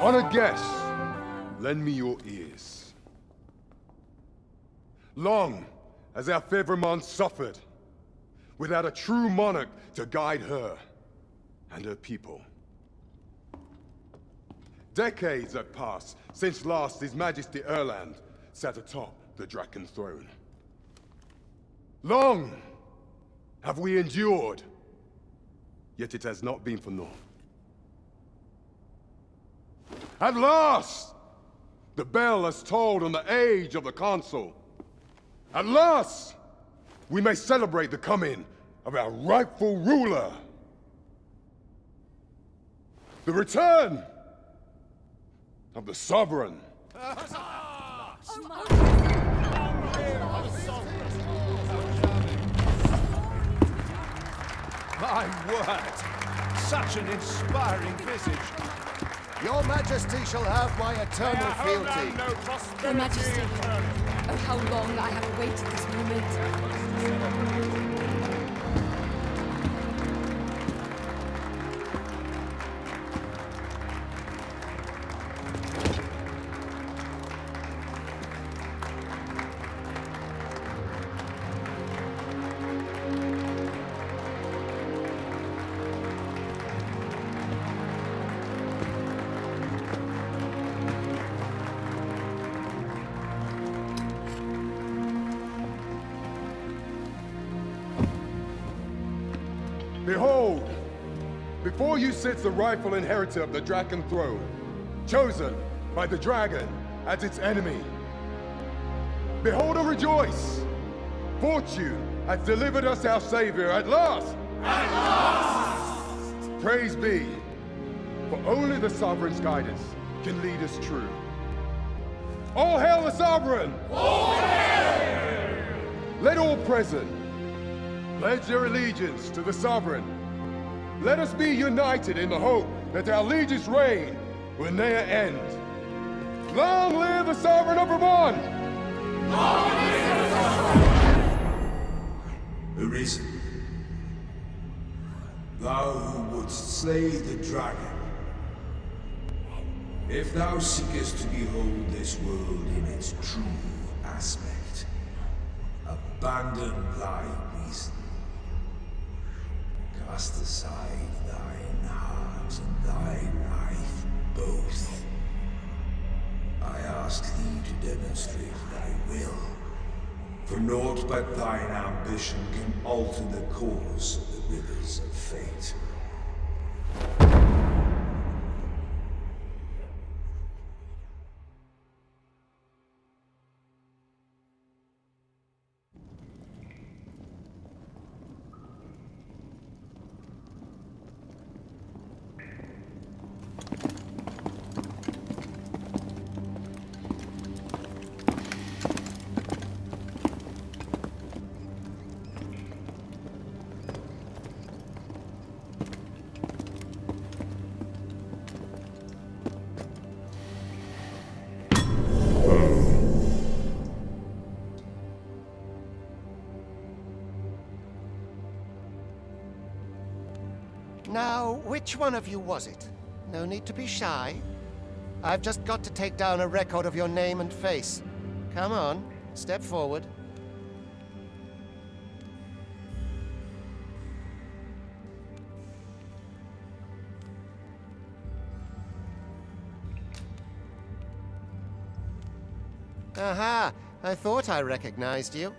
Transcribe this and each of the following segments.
Honored guests, lend me your ears. Long has our Fevrimon suffered, without a true monarch to guide her and her people. Decades have passed since last His Majesty Erland sat atop the Draken throne. Long have we endured, yet it has not been for naught. At last, the bell has tolled on the age of the Council. At last, we may celebrate the coming of our rightful ruler. The return of the Sovereign. My word! Such an inspiring visage. Your Majesty shall have my eternal fealty. Your Majesty, oh how long I have awaited this moment. Behold, before you sits the rightful inheritor of the Draken throne, chosen by the dragon as its enemy. Behold and rejoice! Fortune has delivered us our savior at last! At last! Praise be, for only the Sovereign's guidance can lead us true. All hail the Sovereign! All hail! Let all present pledge their allegiance to the Sovereign. Let us be united in the hope that our liege's reign will ne'er end. Long live the Sovereign of Vermont! Long live the Sovereign! Arisen, thou who wouldst slay the dragon, if thou seekest to behold this world in its true aspect, abandon thy reason. Cast aside thine heart and thy life both. I ask thee to demonstrate thy will, for naught but thine ambition can alter the course of the rivers of fate. Now, which one of you was it? No need to be shy. I've just got to take down a record of your name and face. Come on, step forward. Aha! I thought I recognized you.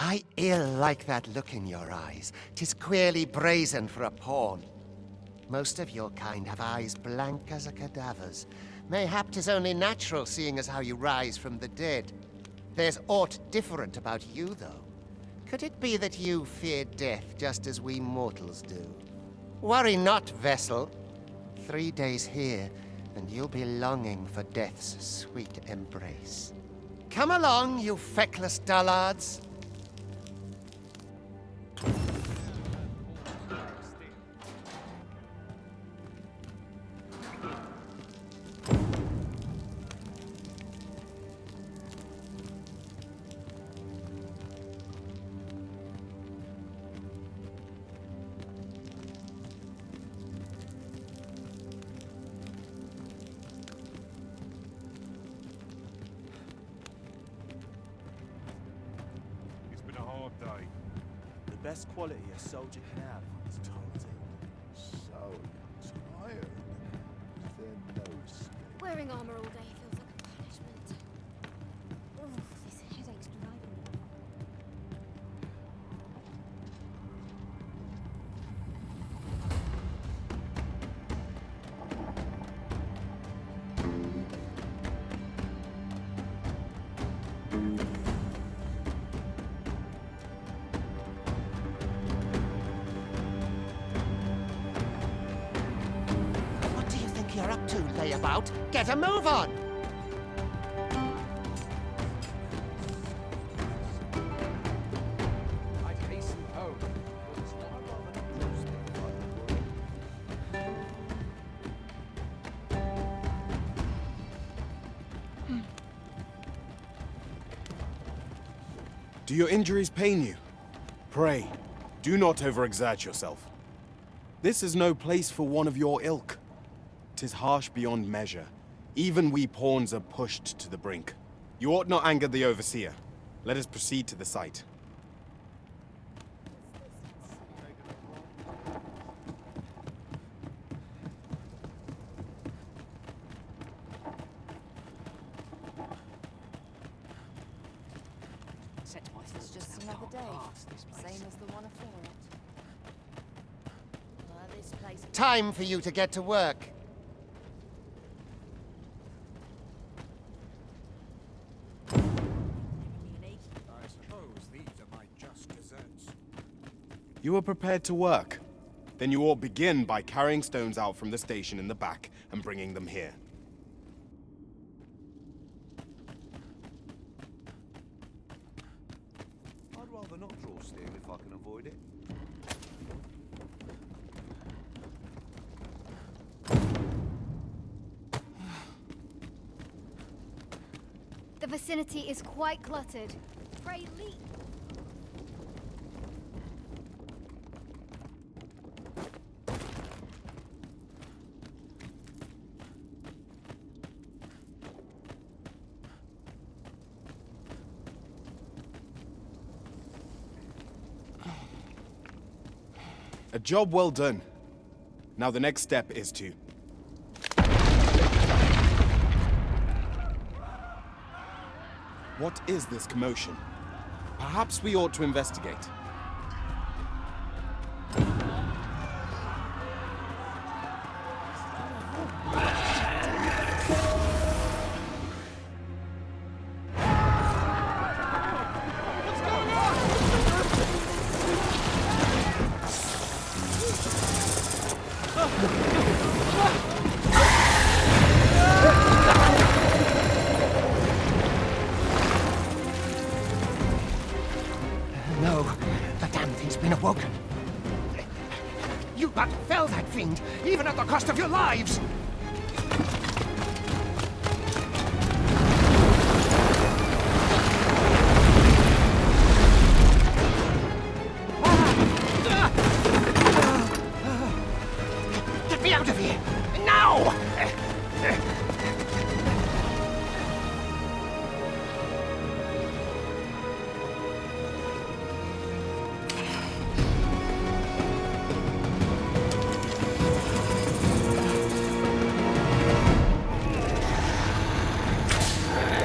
I ill like that look in your eyes. 'Tis queerly brazen for a pawn. Most of your kind have eyes blank as a cadaver's. Mayhap 'tis only natural, seeing as how you rise from the dead. There's aught different about you, though. Could it be that you fear death just as we mortals do? Worry not, vessel. 3 days here, and you'll be longing for death's sweet embrace. Come along, you feckless dullards. Day. The best quality a soldier can have is taunting. So tired. Is there no escape? Wearing armor all day feels like a punishment. Oof, this headache's driving me. What do you think you're up to, layabout? Get a move on! I'd hasten home. It's not Do your injuries pain you? Pray, do not overexert yourself. This is no place for one of your ilk. 'Tis harsh beyond measure. Even we pawns are pushed to the brink. You ought not anger the overseer. Let us proceed to the site. It's just another day, same as the one afore it. This place. Time for you to get to work. I suppose these are my just deserts. You are prepared to work. Then you ought begin by carrying stones out from the station in the back and bringing them here. I'd rather not draw steel if I can avoid it. The vicinity is quite cluttered. Pray leap. A job well done. Now the next step is to... What is this commotion? Perhaps we ought to investigate. No, the damn thing's been awoken. You but fell that fiend, even at the cost of your lives! Get me out of here! Now!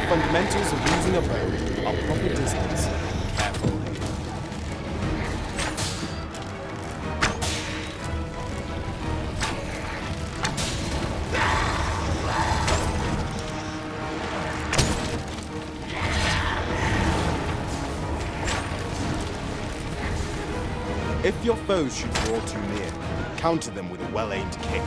Fundamentals of using a bow are proper distance. Careful. If your foes should draw too near, counter them with a well-aimed kick.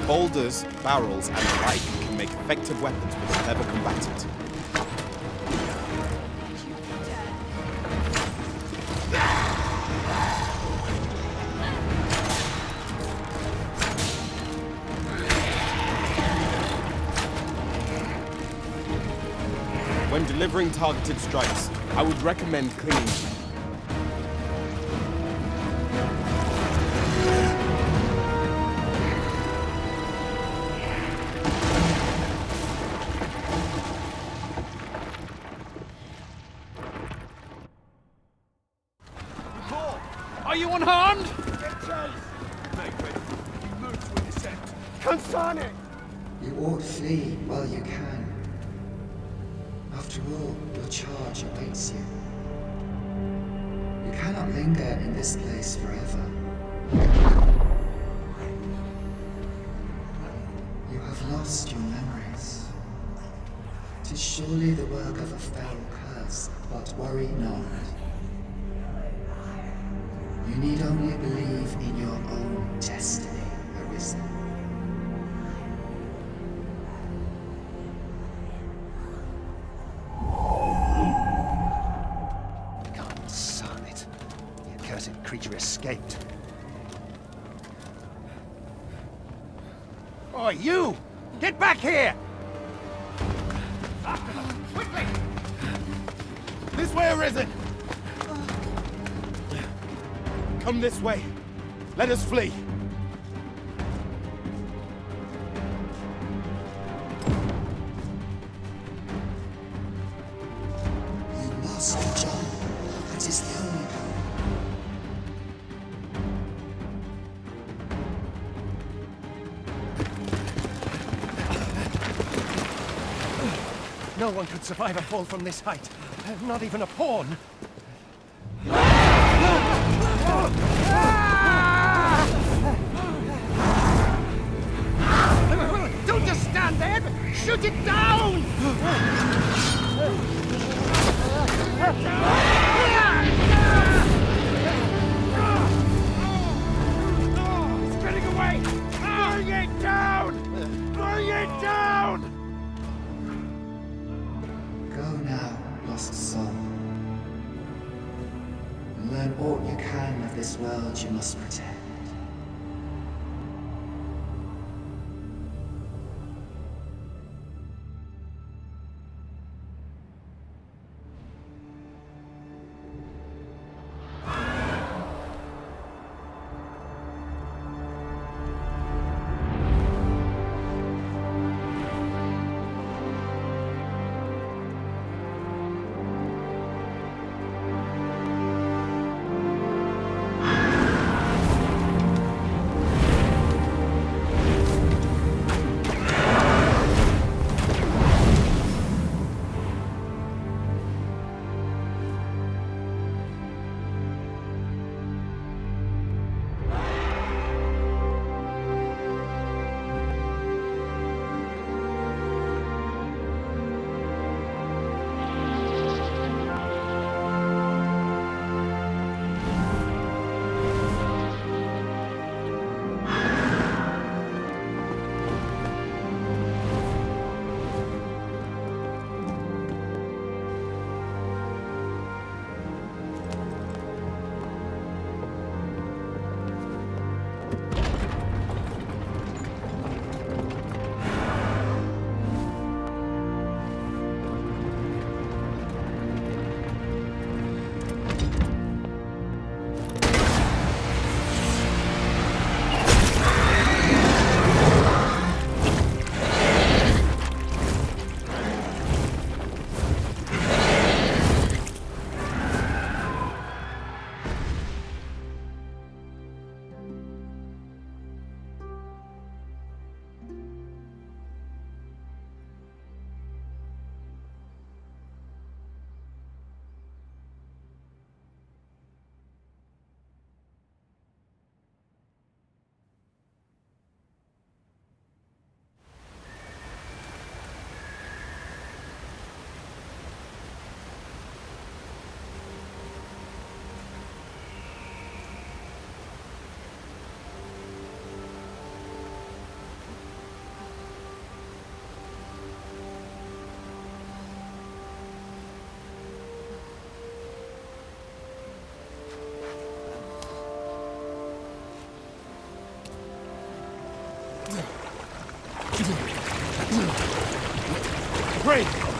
Boulders, barrels, and the like can make effective weapons for the clever combatant. When delivering targeted strikes, I would recommend clinging. Are you unharmed? You ought flee while you can. After all, your charge awaits you. You cannot linger in this place forever. You have lost your memories. 'Tis surely the work of a fell curse, but worry not. You need only believe in your own destiny, Arisen. God son it. The accursed creature escaped. Oh, you! Get back here! Quickly! This way, Arisen! Come this way. Let us flee. You must jump. That is the only hope. No one could survive a fall from this height. Not even a pawn. Don't just stand there, but shoot it down! It's getting away! Bring it down! Bring it down! Go now, lost soul. And learn all you can of this world you must protect.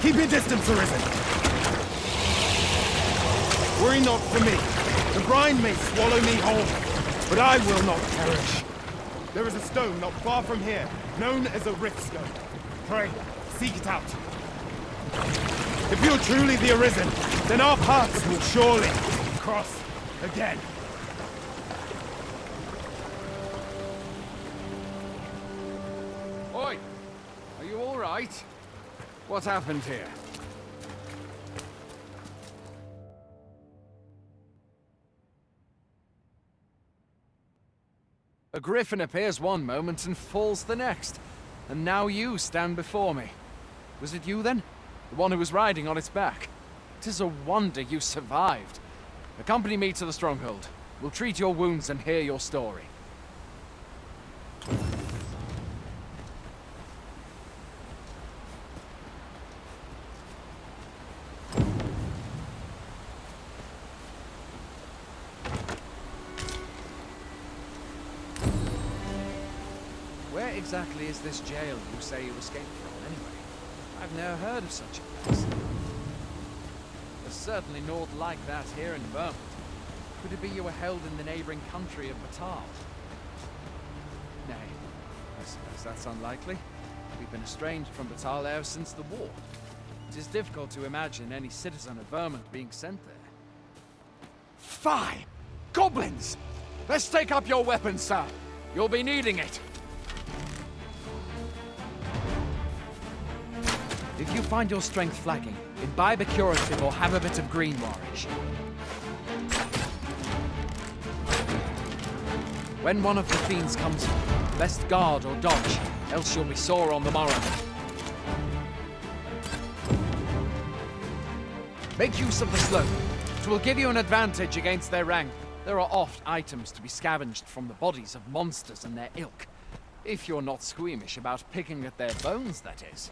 Keep your distance, Arisen! Worry not for me. The brine may swallow me whole, but I will not perish. There is a stone not far from here, known as a rift stone. Pray, seek it out. If you're truly the Arisen, then our paths will surely cross again. Oi! Are you all right? What happened here? A griffin appears one moment and falls the next. And now you stand before me. Was it you then? The one who was riding on its back? 'Tis a wonder you survived. Accompany me to the stronghold. We'll treat your wounds and hear your story. Where exactly is this jail you say you escaped from, anyway? I've never heard of such a place. There's certainly naught like that here in Vermont. Could it be you were held in the neighboring country of Batal? Nay, I suppose that's unlikely. We've been estranged from Batal ever since the war. It is difficult to imagine any citizen of Vermont being sent there. Fie! Goblins! Let's take up your weapons, sir. You'll be needing it. If you find your strength flagging, imbibe a curative or have a bit of green warish. When one of the fiends comes, best guard or dodge, else you'll be sore on the morrow. Make use of the slope. It will give you an advantage against their rank. There are oft items to be scavenged from the bodies of monsters and their ilk. If you're not squeamish about picking at their bones, that is.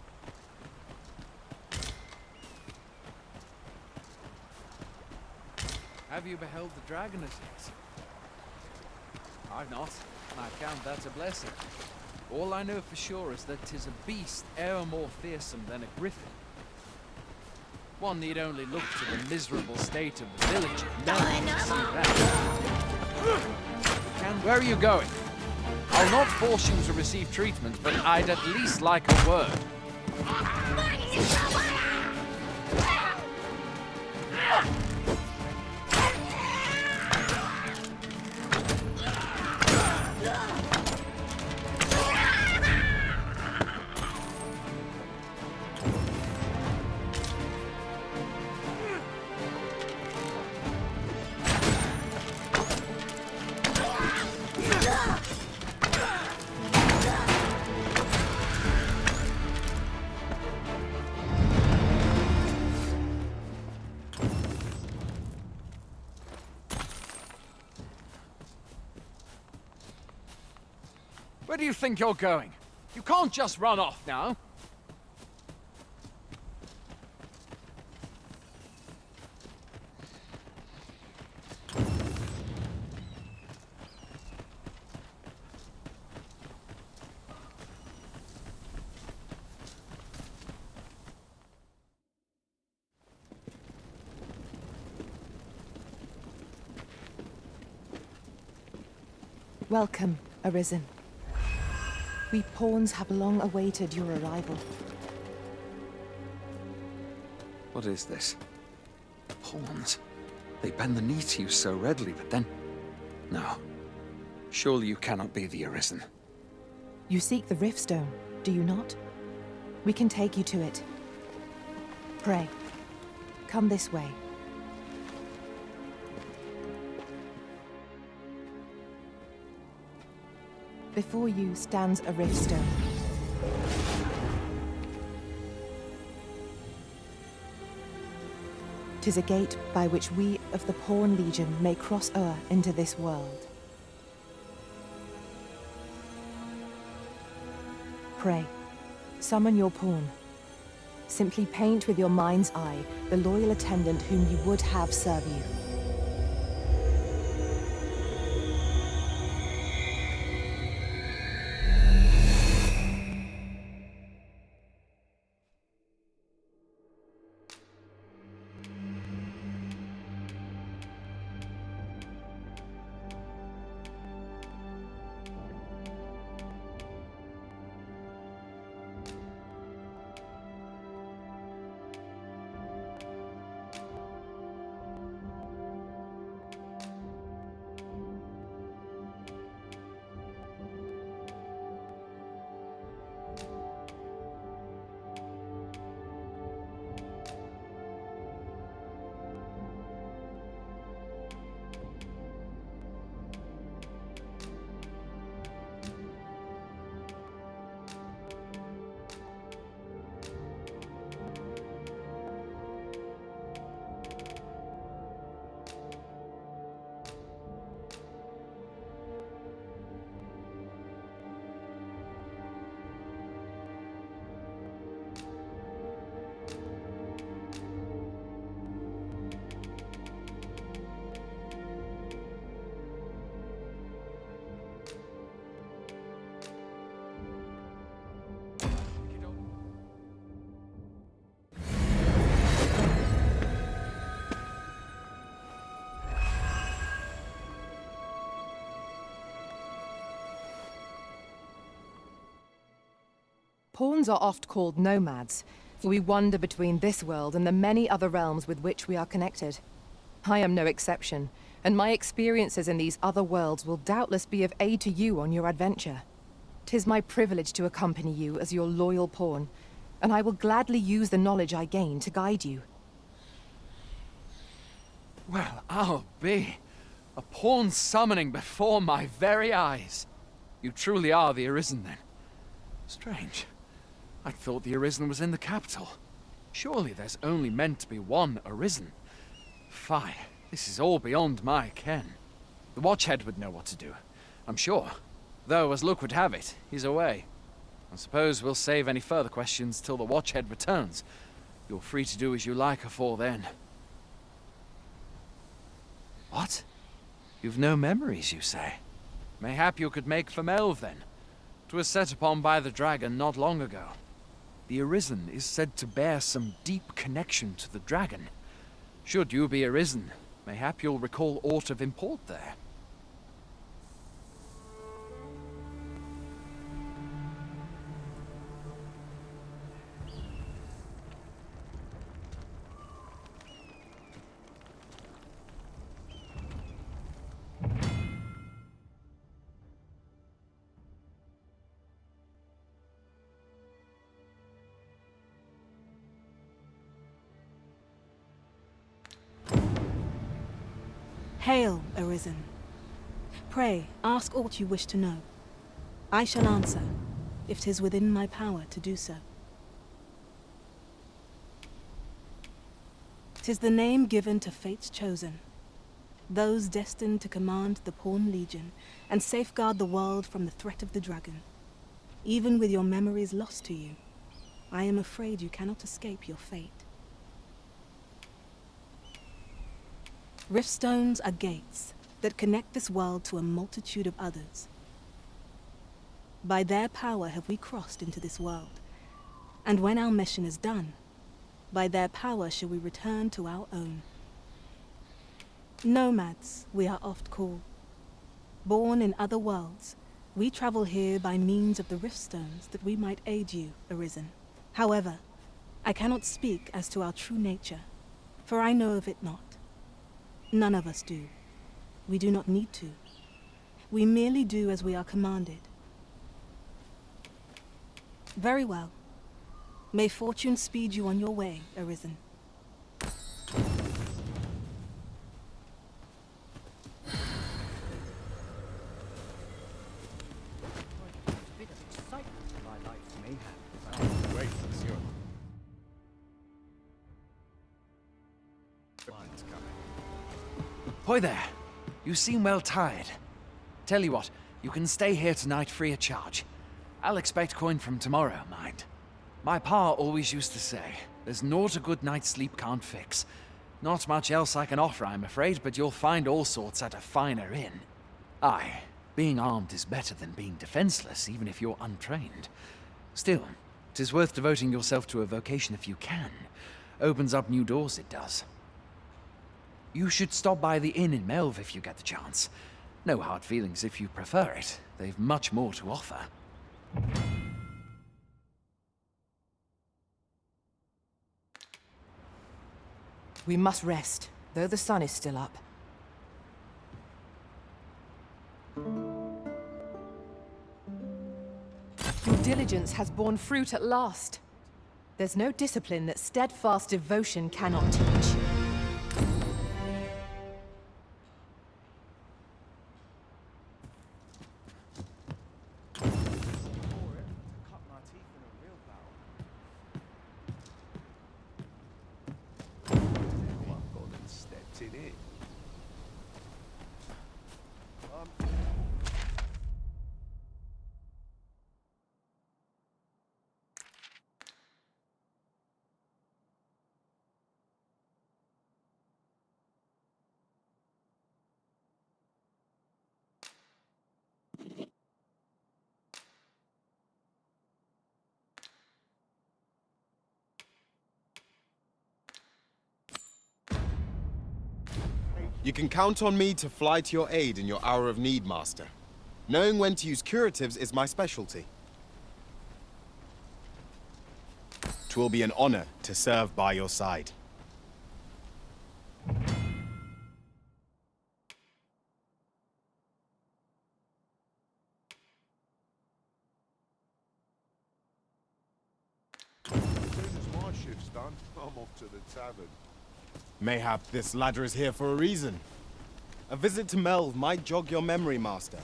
Have you beheld the dragon as yet? I've not, and I count that a blessing. All I know for sure is that 'tis a beast e'er more fearsome than a griffin. One need only look to the miserable state of the village and then see that. Where are you going? I'll not force you to receive treatment, but I'd at least like a word. Where do you think you're going? You can't just run off now. Welcome, Arisen. We pawns have long awaited your arrival. What is this? Pawns? They bend the knee to you so readily, but then... No. Surely you cannot be the Arisen. You seek the Riftstone, do you not? We can take you to it. Pray, come this way. Before you stands a Riftstone. "'Tis a gate by which we of the Pawn Legion may cross o'er into this world. Pray, summon your pawn. Simply paint with your mind's eye the loyal attendant whom you would have serve you. Pawns are oft called nomads, for we wander between this world and the many other realms with which we are connected. I am no exception, and my experiences in these other worlds will doubtless be of aid to you on your adventure. 'Tis my privilege to accompany you as your loyal pawn, and I will gladly use the knowledge I gain to guide you. Well, I'll be. A pawn summoning before my very eyes. You truly are the Arisen, then. Strange. I thought the Arisen was in the capital. Surely there's only meant to be one Arisen. Fie, this is all beyond my ken. The Watchhead would know what to do, I'm sure. Though, as luck would have it, he's away. I suppose we'll save any further questions till the Watchhead returns. You're free to do as you like afore then. What? You've no memories, you say? Mayhap you could make for Melve, then. 'Twas set upon by the dragon not long ago. The Arisen is said to bear some deep connection to the dragon. Should you be Arisen, mayhap you'll recall aught of import there. Hail, Arisen. Pray, ask aught you wish to know. I shall answer, if 'tis within my power to do so. 'Tis the name given to fate's chosen, those destined to command the Pawn Legion and safeguard the world from the threat of the dragon. Even with your memories lost to you, I am afraid you cannot escape your fate. Riftstones are gates that connect this world to a multitude of others. By their power have we crossed into this world, and when our mission is done, by their power shall we return to our own. Nomads, we are oft called. Born in other worlds, we travel here by means of the Riftstones that we might aid you, Arisen. However, I cannot speak as to our true nature, for I know of it not. None of us do. We do not need to. We merely do as we are commanded. Very well. May fortune speed you on your way, Arisen. Hoy there! You seem well tired. Tell you what, you can stay here tonight free of charge. I'll expect coin from tomorrow, mind. My pa always used to say, there's naught a good night's sleep can't fix. Not much else I can offer, I'm afraid, but you'll find all sorts at a finer inn. Aye, being armed is better than being defenseless, even if you're untrained. Still, 'tis worth devoting yourself to a vocation if you can. Opens up new doors, it does. You should stop by the inn in Melve if you get the chance. No hard feelings if you prefer it. They've much more to offer. We must rest, though the sun is still up. Your diligence has borne fruit at last. There's no discipline that steadfast devotion cannot teach. You can count on me to fly to your aid in your hour of need, Master. Knowing when to use curatives is my specialty. 'Twill be an honor to serve by your side. As soon as my shift's done, I'm off to the tavern. Mayhap this ladder is here for a reason. A visit to Melve might jog your memory, Master.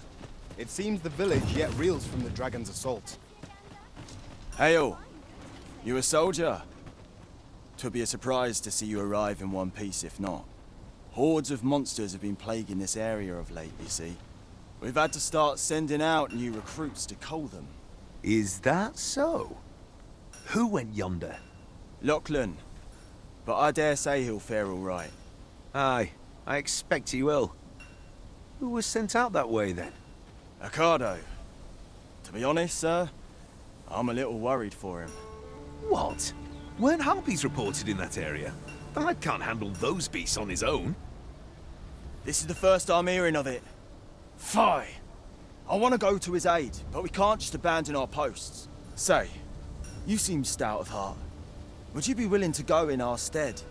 It seems the village yet reels from the dragon's assault. Hail! You a soldier? 'Twould be a surprise to see you arrive in one piece, if not. Hordes of monsters have been plaguing this area of late, you see. We've had to start sending out new recruits to cull them. Is that so? Who went yonder? Lachlan. But I dare say he'll fare all right. Aye, I expect he will. Who was sent out that way, then? Ocado. To be honest, sir, I'm a little worried for him. What? Weren't harpies reported in that area? The lad can't handle those beasts on his own. This is the first I'm hearing of it. Fie! I want to go to his aid, but we can't just abandon our posts. Say, you seem stout of heart. Would you be willing to go in our stead?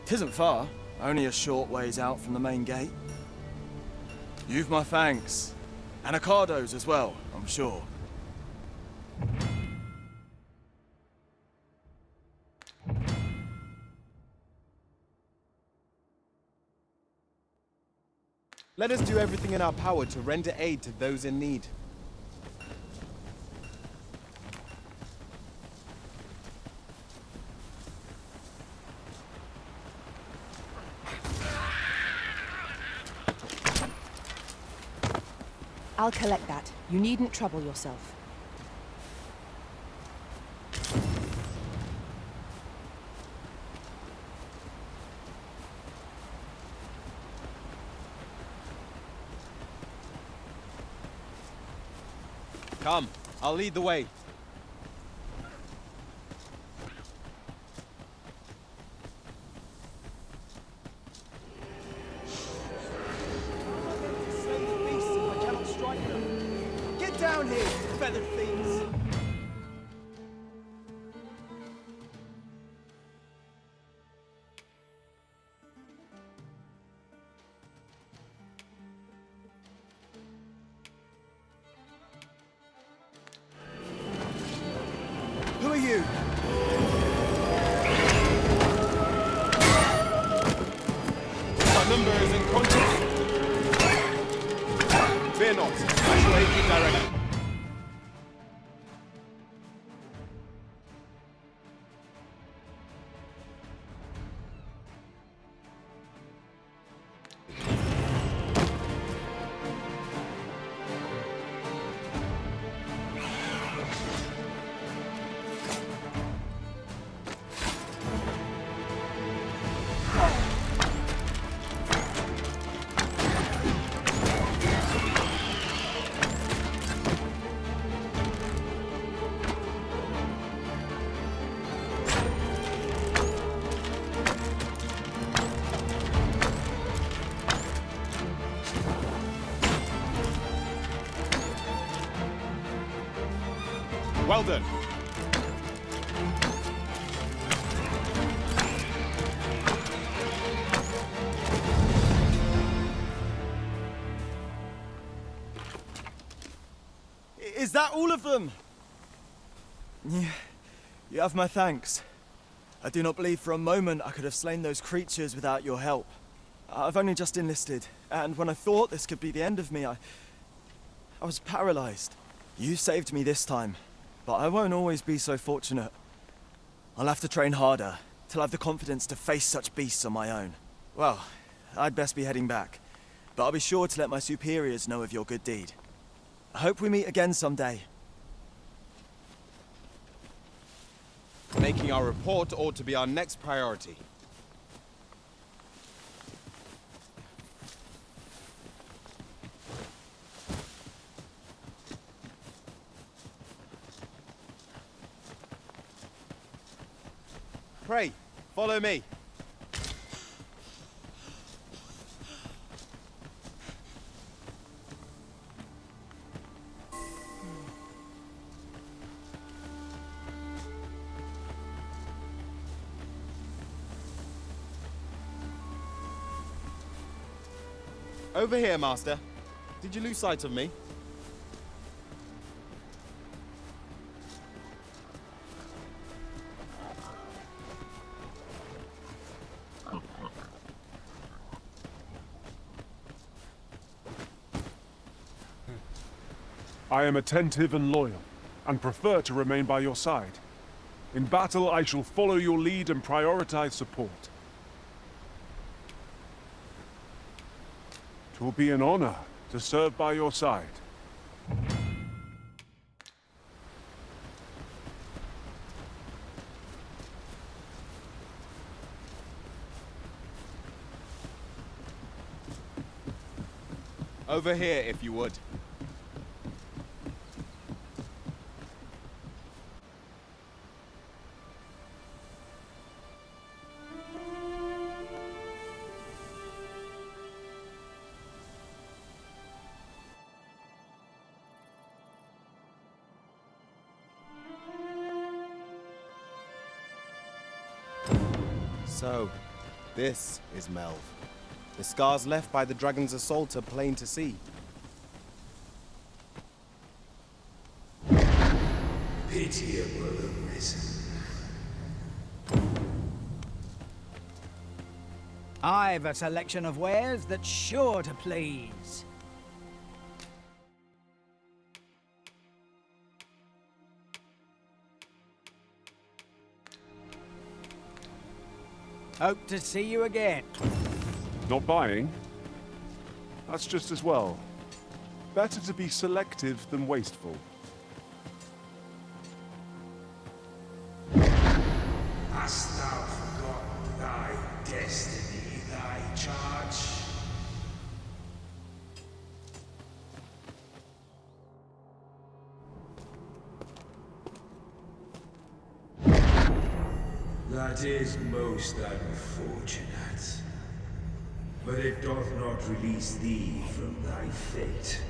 'Tisn't far, only a short ways out from the main gate. You've my thanks. And Ocado's as well, I'm sure. Let us do everything in our power to render aid to those in need. I'll collect that. You needn't trouble yourself. Come, I'll lead the way. Get down here, feathered thieves! Who are you? Our number is in contact. Fear not. I shall aid you directly. Well done. Is that all of them? Yeah, you have my thanks. I do not believe for a moment I could have slain those creatures without your help. I've only just enlisted, and when I thought this could be the end of me, I was paralyzed. You saved me this time, but I won't always be so fortunate. I'll have to train harder, till I have the confidence to face such beasts on my own. Well, I'd best be heading back, but I'll be sure to let my superiors know of your good deed. I hope we meet again someday. Making our report ought to be our next priority. Pray, follow me. Over here, Master. Did you lose sight of me? I am attentive and loyal, and prefer to remain by your side. In battle, I shall follow your lead and prioritize support. It will be an honor to serve by your side. Over here, if you would. So, this is Melv. The scars left by the dragon's assault are plain to see. Pitiable arisen. I've a selection of wares that's sure to please. Hope to see you again. Not buying? That's just as well. Better to be selective than wasteful. Hast thou forgotten thy destiny, thy charge? That is most unfortunate. But it doth not release thee from thy fate.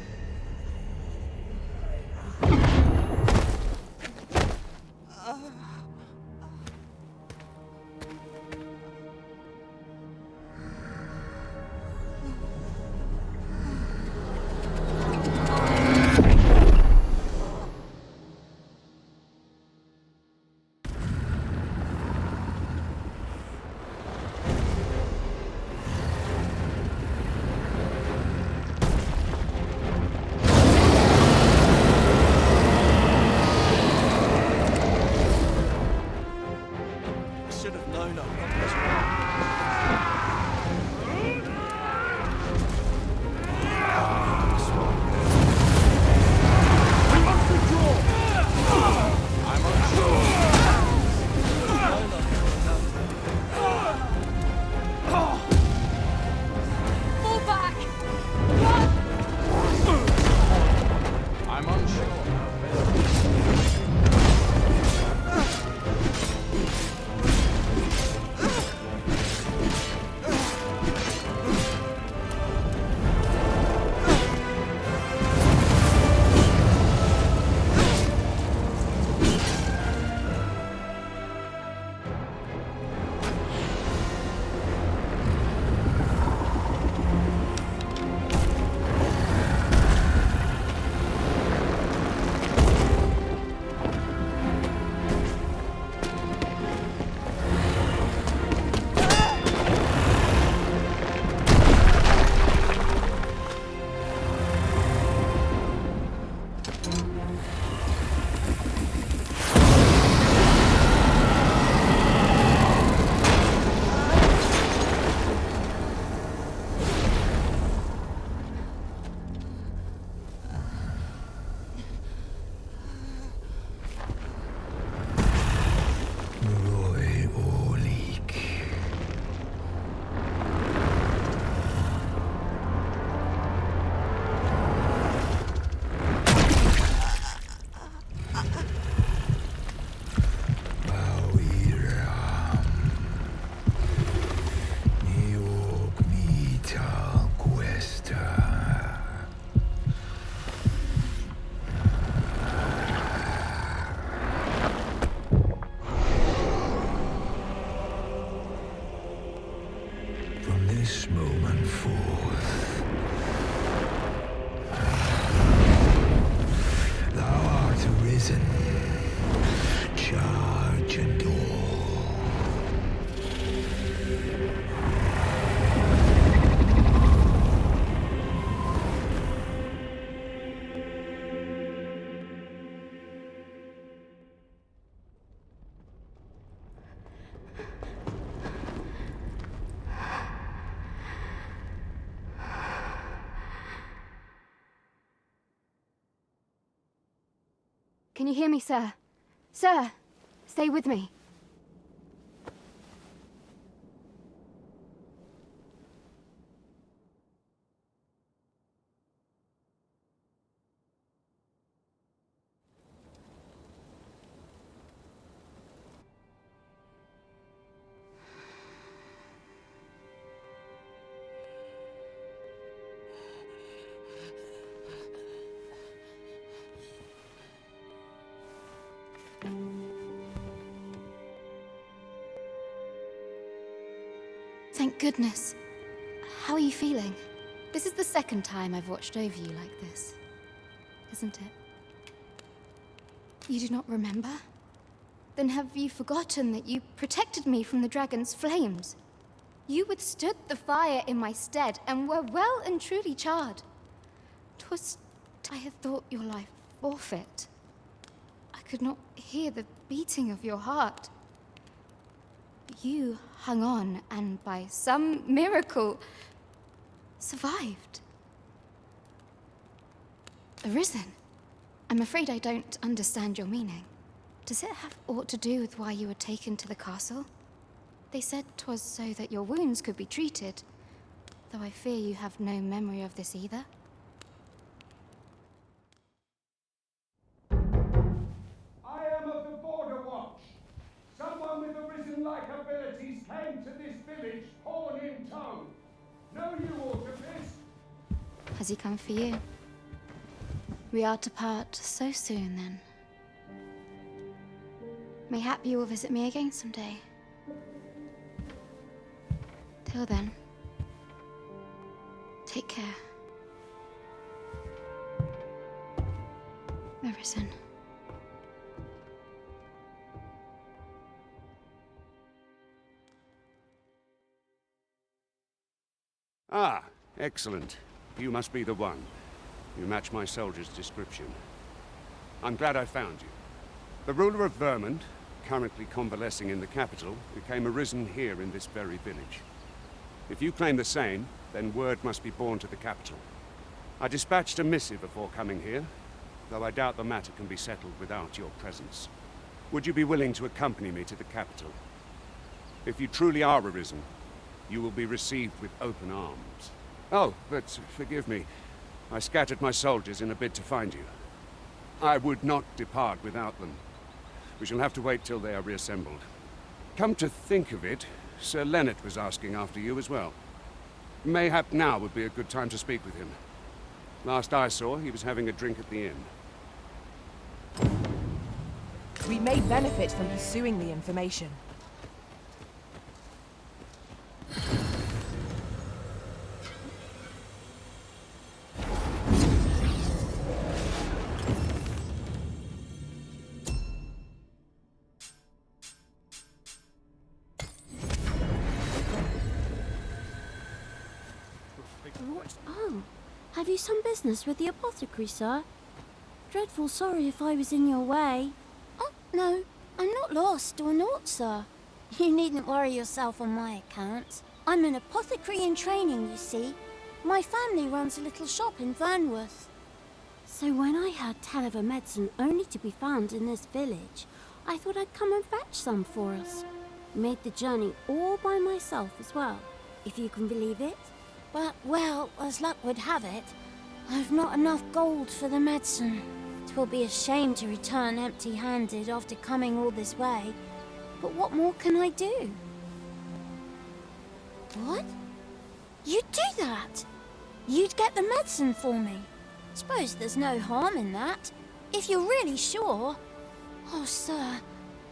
From this moment forth, Can you hear me, sir? Sir, stay with me. Thank goodness. How are you feeling? This is the second time I've watched over you like this, isn't it? You do not remember? Then have you forgotten that you protected me from the dragon's flames? You withstood the fire in my stead and were well and truly charred. 'Twas... I had thought your life forfeit. I could not hear the beating of your heart. You hung on, and by some miracle, survived. Arisen? I'm afraid I don't understand your meaning. Does it have aught to do with why you were taken to the castle? They said 'twas so that your wounds could be treated, though I fear you have no memory of this either. I am of the Border Watch. Someone with Arisen-like abilities came to this village, horn in tow. Know you aught of this? Has he come for you? We are to part so soon, then. Mayhap you will visit me again someday. Till then, take care. Arisen. Ah, excellent. You must be the one. You match my soldier's description. I'm glad I found you. The ruler of Vermont, currently convalescing in the capital, became arisen here in this very village. If you claim the same, then word must be borne to the capital. I dispatched a missive before coming here, though I doubt the matter can be settled without your presence. Would you be willing to accompany me to the capital? If you truly are arisen, you will be received with open arms. Oh, but forgive me. I scattered my soldiers in a bid to find you. I would not depart without them. We shall have to wait till they are reassembled. Come to think of it, Sir Leonard was asking after you as well. Mayhap now would be a good time to speak with him. Last I saw, he was having a drink at the inn. We may benefit from pursuing the information. Oh, have you some business with the apothecary, sir? Dreadful sorry if I was in your way. Oh, no, I'm not lost or naught, sir. You needn't worry yourself on my account. I'm an apothecary in training, you see. My family runs a little shop in Vernworth. So when I heard tell of a medicine only to be found in this village, I thought I'd come and fetch some for us. Made the journey all by myself as well, if you can believe it. But, well, as luck would have it, I've not enough gold for the medicine. 'Twill be a shame to return empty-handed after coming all this way. But what more can I do? What? You'd do that? You'd get the medicine for me? Suppose there's no harm in that, if you're really sure. Oh, sir,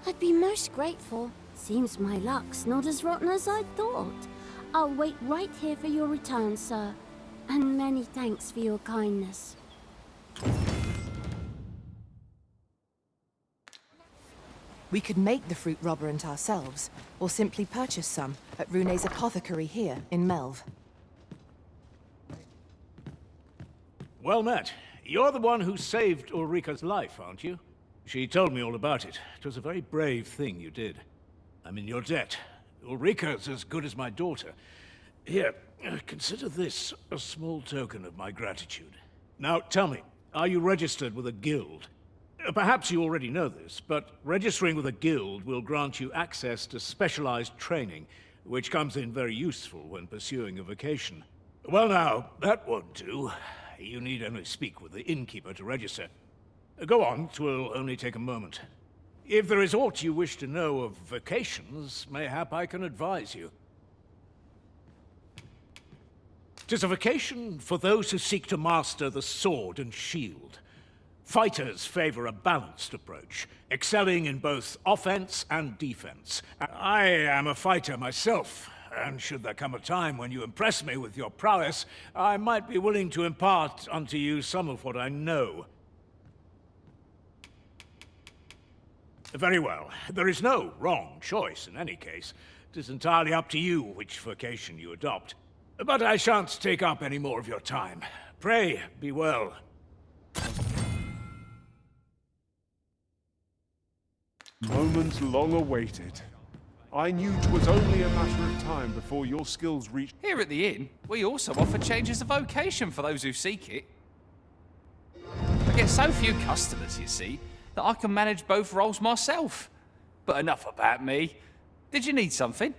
I'd be most grateful. Seems my luck's not as rotten as I thought. I'll wait right here for your return, sir. And many thanks for your kindness. We could make the fruit robberant ourselves, or simply purchase some at Rune's apothecary here in Melve. Well met. You're the one who saved Ulrika's life, aren't you? She told me all about it. It was a very brave thing you did. I'm in your debt. Ulrika's as good as my daughter. Here, consider this a small token of my gratitude. Now, tell me, are you registered with a guild? Perhaps you already know this, but registering with a guild will grant you access to specialized training, which comes in very useful when pursuing a vocation. Well now, that won't do. You need only speak with the innkeeper to register. Go on, 'twill only take a moment. If there is aught you wish to know of vocations, mayhap I can advise you. 'Tis a vocation for those who seek to master the sword and shield. Fighters favor a balanced approach, excelling in both offense and defense. I am a fighter myself, and should there come a time when you impress me with your prowess, I might be willing to impart unto you some of what I know. Very well. There is no wrong choice in any case. It is entirely up to you which vocation you adopt. But I shan't take up any more of your time. Pray, be well. Moment long awaited. I knew 'twas only a matter of time before your skills reached... Here at the inn, we also offer changes of vocation for those who seek it. I get so few customers, you see, that I can manage both roles myself. But enough about me. Did you need something?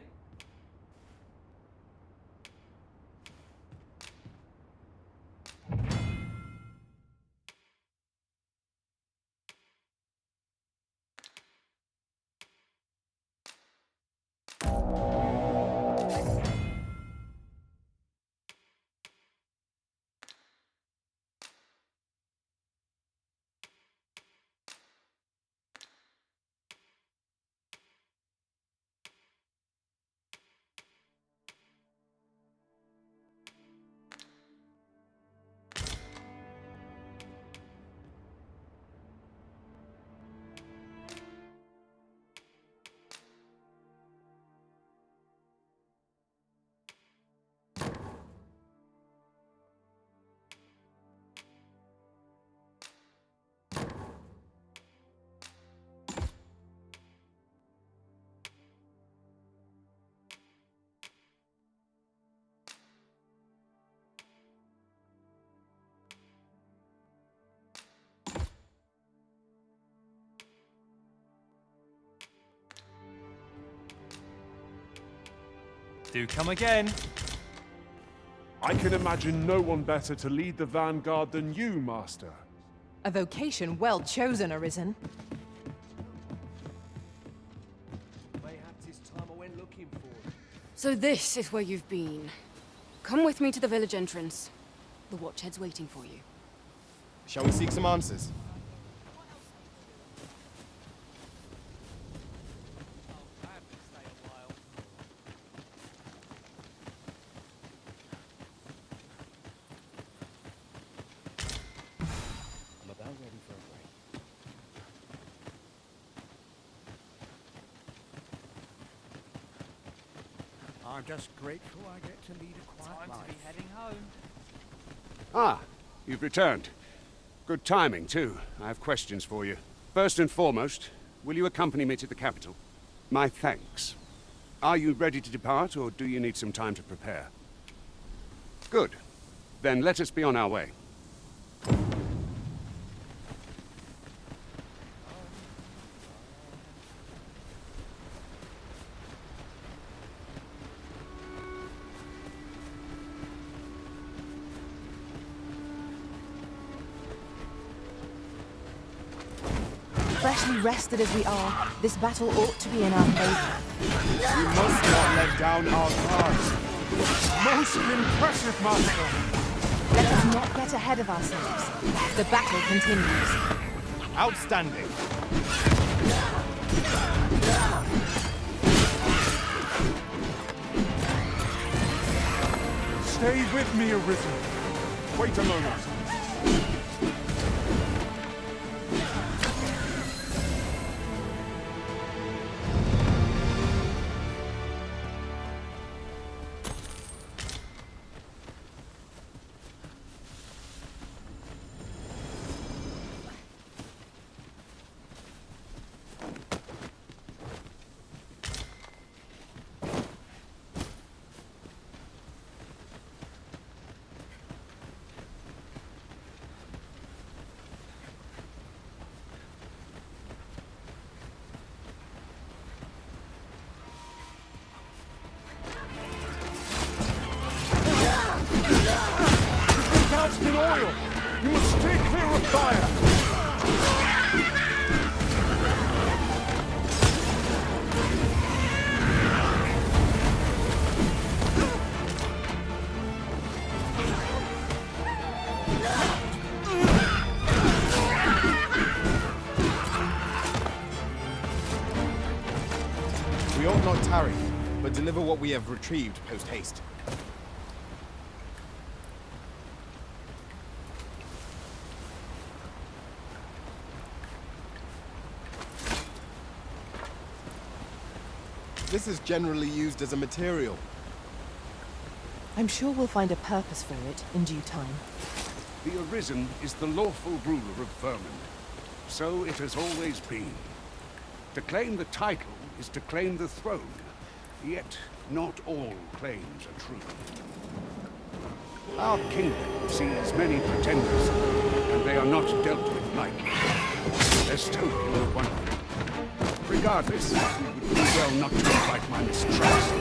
Do come again. I can imagine no one better to lead the vanguard than you, Master. A vocation well chosen, Arisen. Mayhaps it's time I went looking for. So this is where you've been. Come with me to the village entrance. The Watchhead's waiting for you. Shall we seek some answers? I'm just grateful I get to lead a quiet life. Time to be heading home. Ah, you've returned. Good timing, too. I have questions for you. First and foremost, will you accompany me to the capital? My thanks. Are you ready to depart, or do you need some time to prepare? Good. Then let us be on our way. Freshly rested as we are, this battle ought to be in our favor. We must not let down our guards. Most impressive, Master! Let us not get ahead of ourselves. The battle continues. Outstanding. Stay with me, Arisen. Wait a moment. loyal! You must stay clear of fire! We ought not tarry, but deliver what we have retrieved post-haste. This is generally used as a material. I'm sure we'll find a purpose for it in due time. The Arisen is the lawful ruler of Vermin. So it has always been. To claim the title is to claim the throne. Yet, not all claims are true. Our kingdom sees many pretenders, and they are not dealt with lightly. Estopian is one of them. Regardless, it would be well not to invite my mistrust.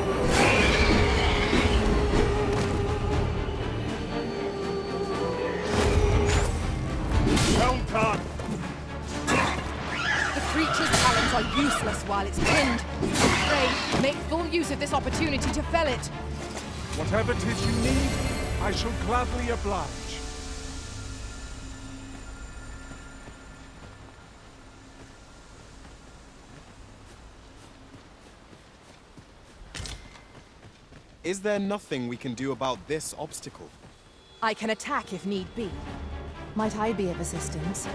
Well done! The creature's talons are useless while it's pinned. Pray, make full use of this opportunity to fell it. Whatever 'tis you need, I shall gladly oblige. Is there nothing we can do about this obstacle? I can attack if need be. Might I be of assistance?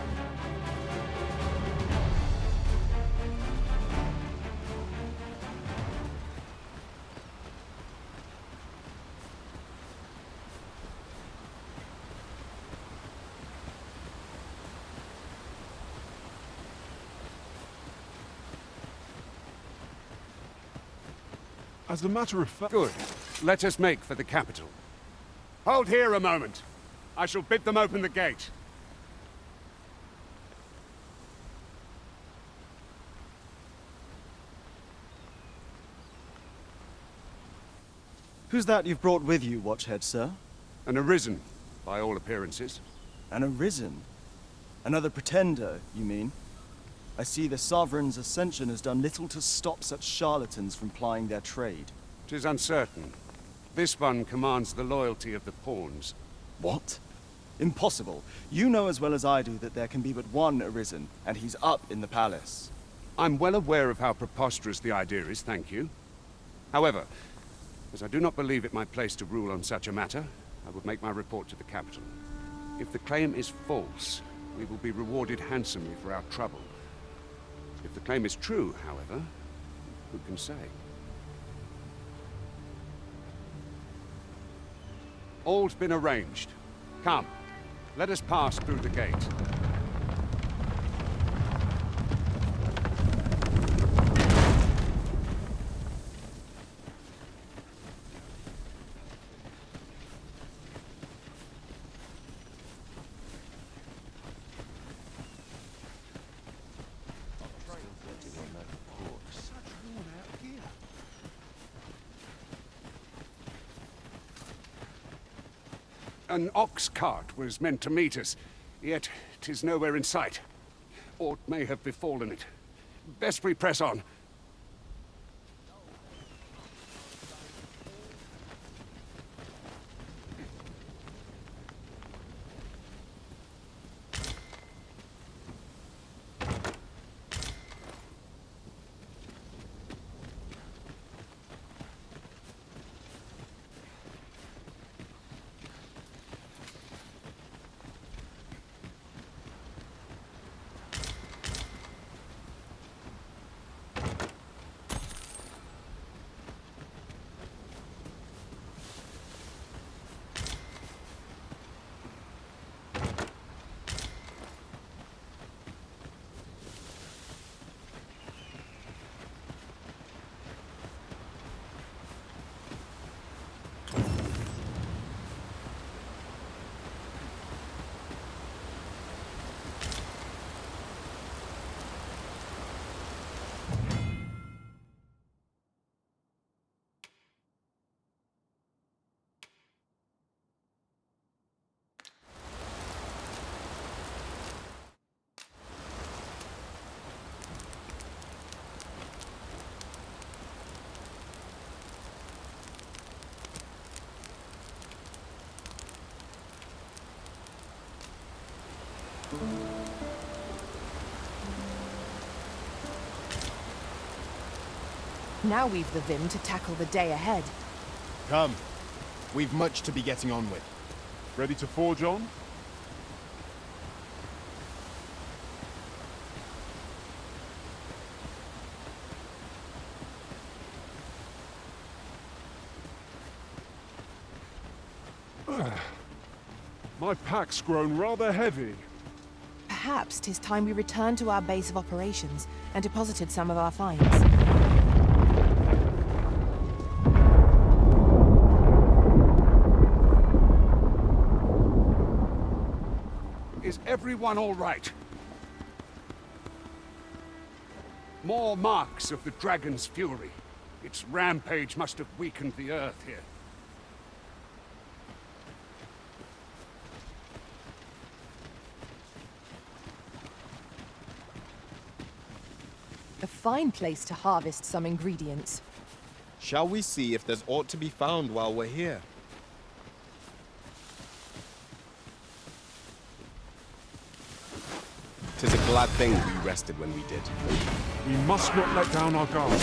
As a matter of fact... Good. Let us make for the capital. Hold here a moment. I shall bid them open the gate. Who's that you've brought with you, Watchhead, sir? An Arisen, by all appearances. An Arisen? Another pretender, you mean? I see the Sovereign's ascension has done little to stop such charlatans from plying their trade. 'Tis uncertain. This one commands the loyalty of the pawns. What? Impossible. You know as well as I do that there can be but one Arisen, and he's up in the palace. I'm well aware of how preposterous the idea is, thank you. However, as I do not believe it my place to rule on such a matter, I would make my report to the capital. If the claim is false, we will be rewarded handsomely for our trouble. If the claim is true, however, who can say? All's been arranged. Come, let us pass through the gate. An ox cart was meant to meet us, yet 'tis nowhere in sight. Aught may have befallen it. Best we press on. Now we've the vim to tackle the day ahead. Come. We've much to be getting on with. Ready to forge on? My pack's grown rather heavy. Perhaps 'tis time we returned to our base of operations and deposited some of our finds. Is everyone all right? More marks of the dragon's fury. Its rampage must have weakened the earth here. A fine place to harvest some ingredients. Shall we see if there's aught to be found while we're here? Tis a glad thing we rested when we did. We must not let down our guard.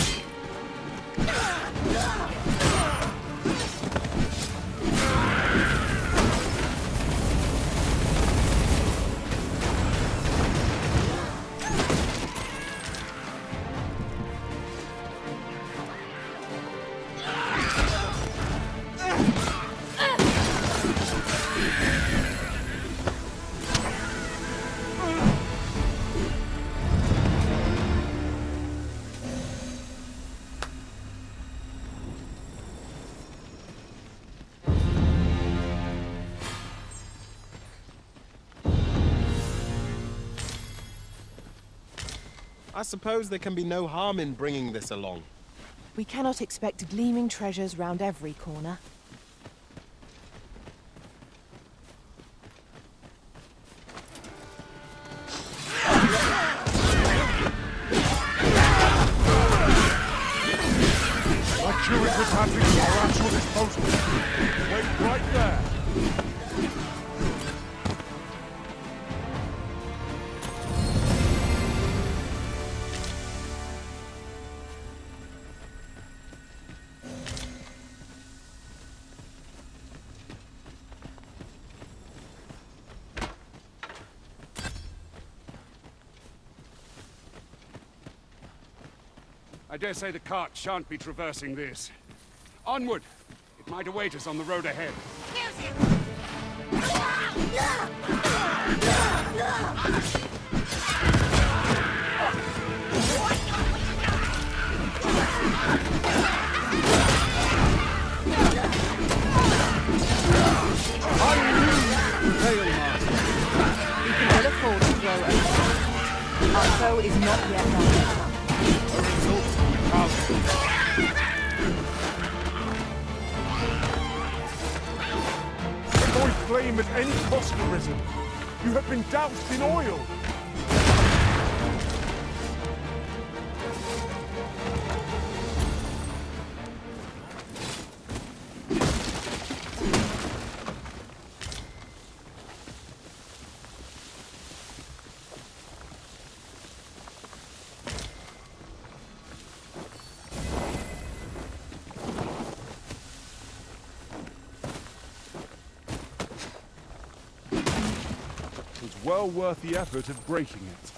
I suppose there can be no harm in bringing this along. We cannot expect gleaming treasures round every corner. Not sure if it's happening to our actual disposal. Wait right there. I dare say the cart shan't be traversing this. Onward! It might await us on the road ahead. We can well afford to grow old. Our foe is not yet done. Avoid flame at any cost, Arisen. You have been doused in oil. Well worth the effort of breaking it.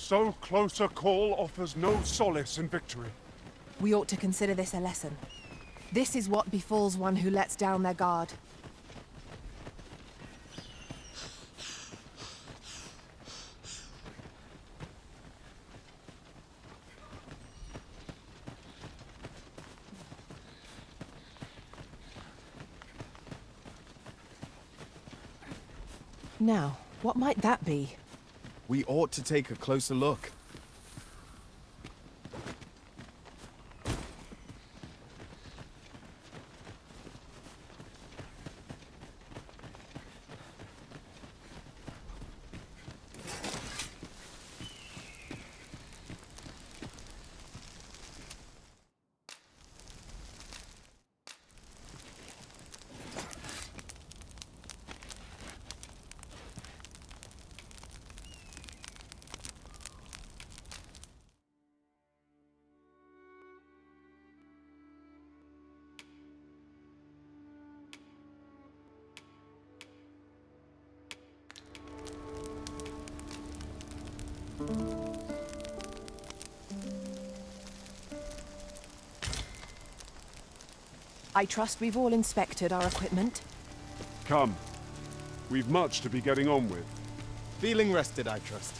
So close a call offers no solace in victory. We ought to consider this a lesson. This is what befalls one who lets down their guard. Now, what might that be? We ought to take a closer look. I trust we've all inspected our equipment. Come. We've much to be getting on with. Feeling rested, I trust.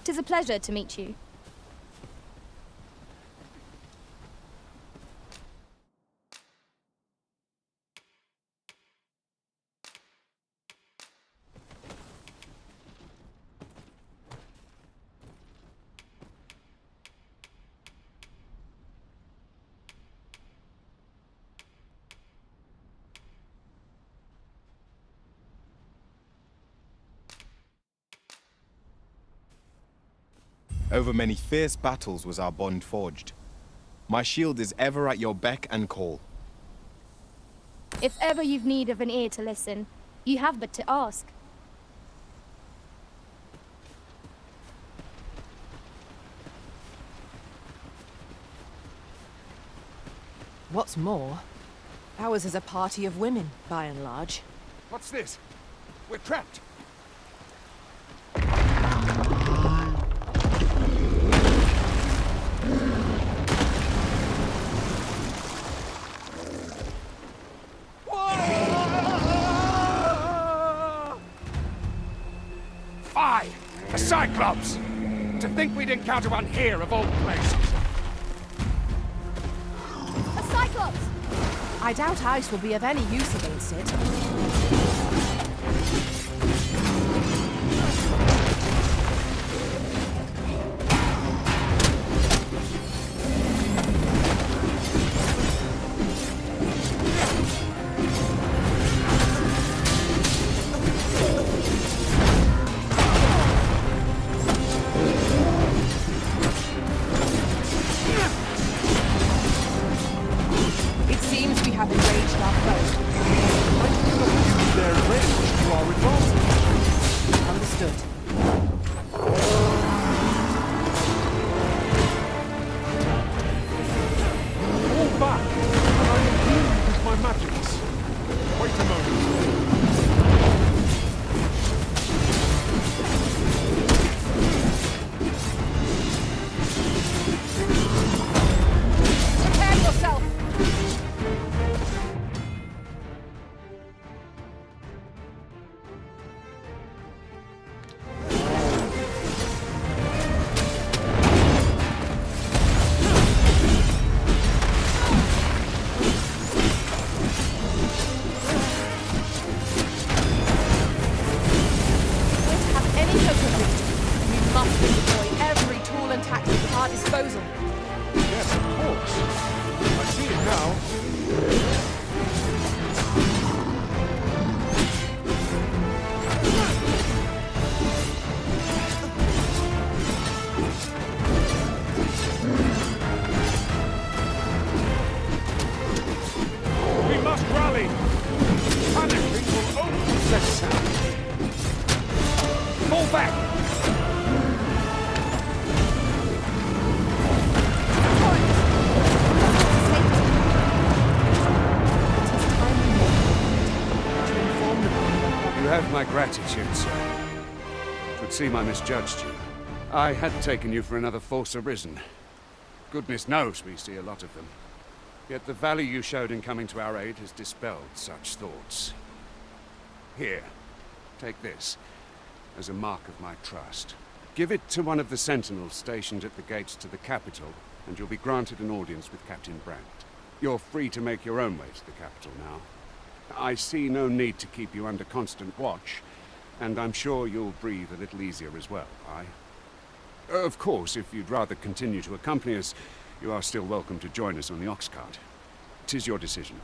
Tis a pleasure to meet you. Over many fierce battles was our bond forged. My shield is ever at your beck and call. If ever you've need of an ear to listen, you have but to ask. What's more, ours is a party of women, by and large. What's this? We're trapped. A Cyclops! To think we'd encounter one here of all places! A Cyclops! I doubt ice will be of any use against it. Their range to our my gratitude, sir. It would seem I misjudged you. I had taken you for another Force Arisen. Goodness knows we see a lot of them. Yet the value you showed in coming to our aid has dispelled such thoughts. Here, take this, as a mark of my trust. Give it to one of the sentinels stationed at the gates to the capital, and you'll be granted an audience with Captain Brandt. You're free to make your own way to the capital now. I see no need to keep you under constant watch, and I'm sure you'll breathe a little easier as well, aye? Of course, if you'd rather continue to accompany us, you are still welcome to join us on the ox cart. 'Tis your decision.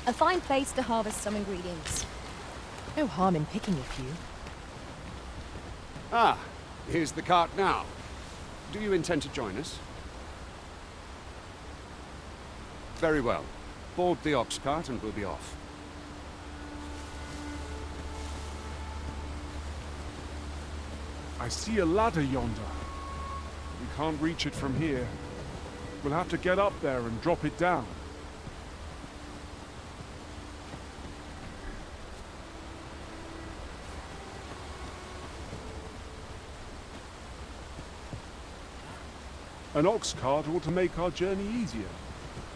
A fine place to harvest some ingredients. No harm in picking a few. Ah, here's the cart now. Do you intend to join us? Very well. Board the ox cart and we'll be off. I see a ladder yonder. We can't reach it from here. We'll have to get up there and drop it down. An ox cart ought to make our journey easier.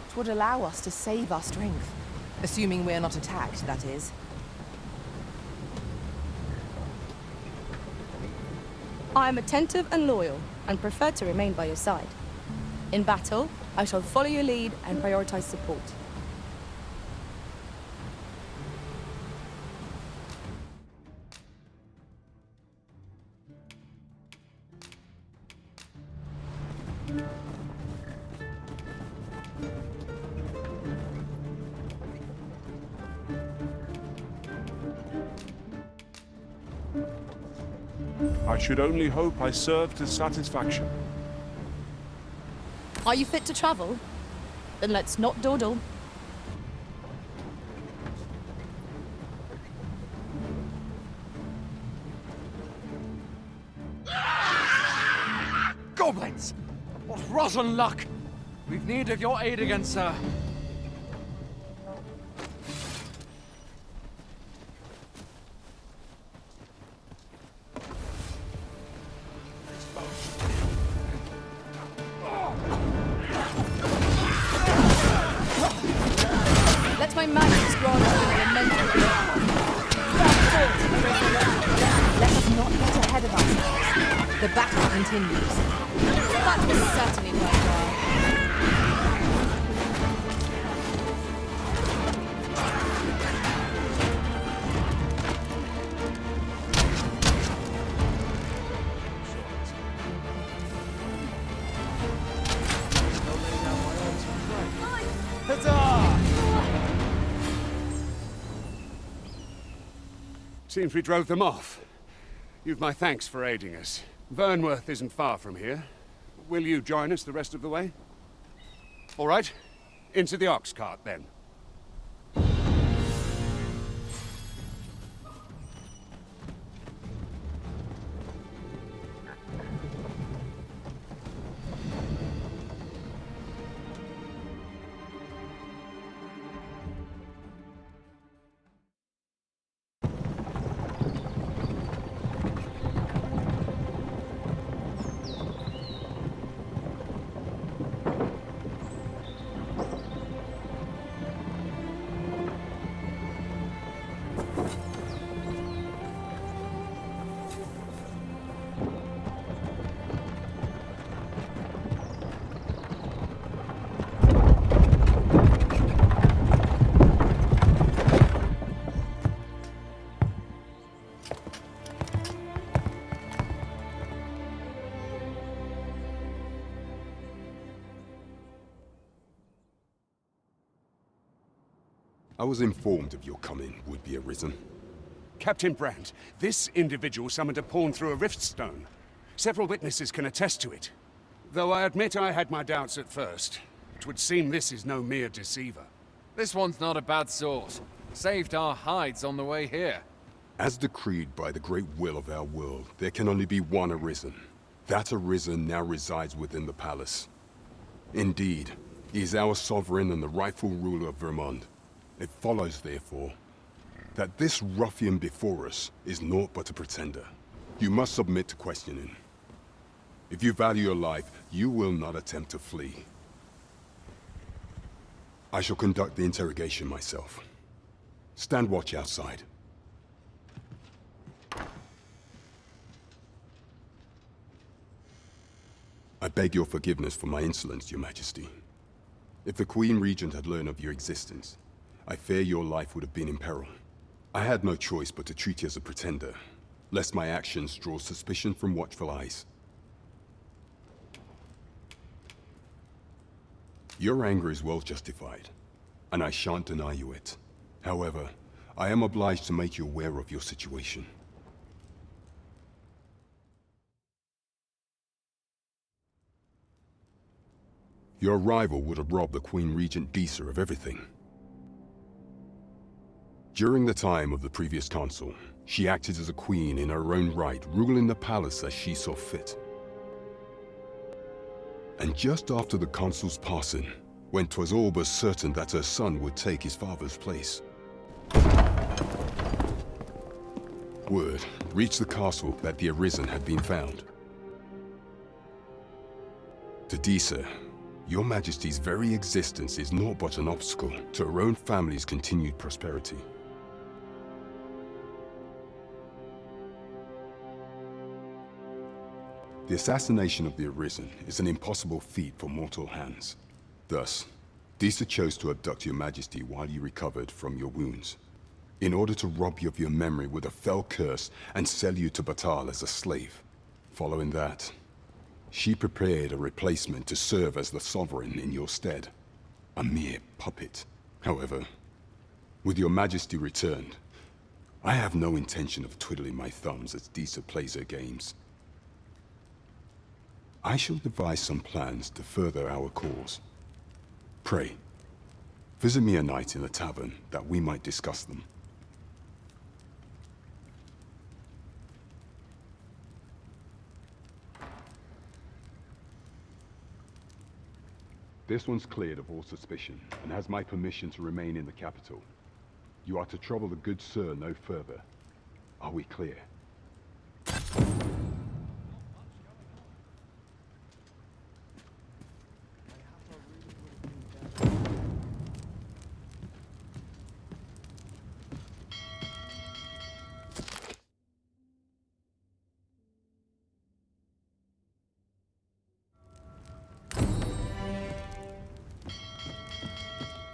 It would allow us to save our strength. Assuming we're not attacked, that is. I am attentive and loyal, and prefer to remain by your side. In battle, I shall follow your lead and prioritize support. I should only hope I served to satisfaction. Are you fit to travel? Then let's not dawdle. Goblins! What rotten luck! We've need of your aid again, sir. Let my magic grant you an elemental power. Let us not get ahead of ourselves. The battle continues. That was certainly worthwhile. Seems we drove them off. You've my thanks for aiding us. Vernworth isn't far from here. Will you join us the rest of the way? All right. Into the ox cart, then. I was informed of your coming, would-be Arisen. Captain Brandt, this individual summoned a pawn through a rift stone. Several witnesses can attest to it. Though I admit I had my doubts at first. It would seem this is no mere deceiver. This one's not a bad sort. Saved our hides on the way here. As decreed by the great will of our world, there can only be one Arisen. That Arisen now resides within the palace. Indeed, he is our sovereign and the rightful ruler of Vermont. It follows, therefore, that this ruffian before us is naught but a pretender. You must submit to questioning. If you value your life, you will not attempt to flee. I shall conduct the interrogation myself. Stand watch outside. I beg your forgiveness for my insolence, Your Majesty. If the Queen Regent had learned of your existence, I fear your life would have been in peril. I had no choice but to treat you as a pretender, lest my actions draw suspicion from watchful eyes. Your anger is well justified, and I shan't deny you it. However, I am obliged to make you aware of your situation. Your arrival would have robbed the Queen Regent Disa of everything. During the time of the previous consul, she acted as a queen in her own right, ruling the palace as she saw fit. And just after the consul's passing, when 'twas all but certain that her son would take his father's place, word reached the castle that the Arisen had been found. To Disa, Your Majesty's very existence is naught but an obstacle to her own family's continued prosperity. The assassination of the Arisen is an impossible feat for mortal hands. Thus, Disa chose to abduct Your Majesty while you recovered from your wounds, in order to rob you of your memory with a fell curse and sell you to Batal as a slave. Following that, she prepared a replacement to serve as the sovereign in your stead. A mere puppet. However, with Your Majesty returned, I have no intention of twiddling my thumbs as Disa plays her games. I shall devise some plans to further our cause. Pray, visit me a night in the tavern that we might discuss them. This one's cleared of all suspicion and has my permission to remain in the capital. You are to trouble the good sir no further. Are we clear?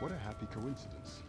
What a happy coincidence.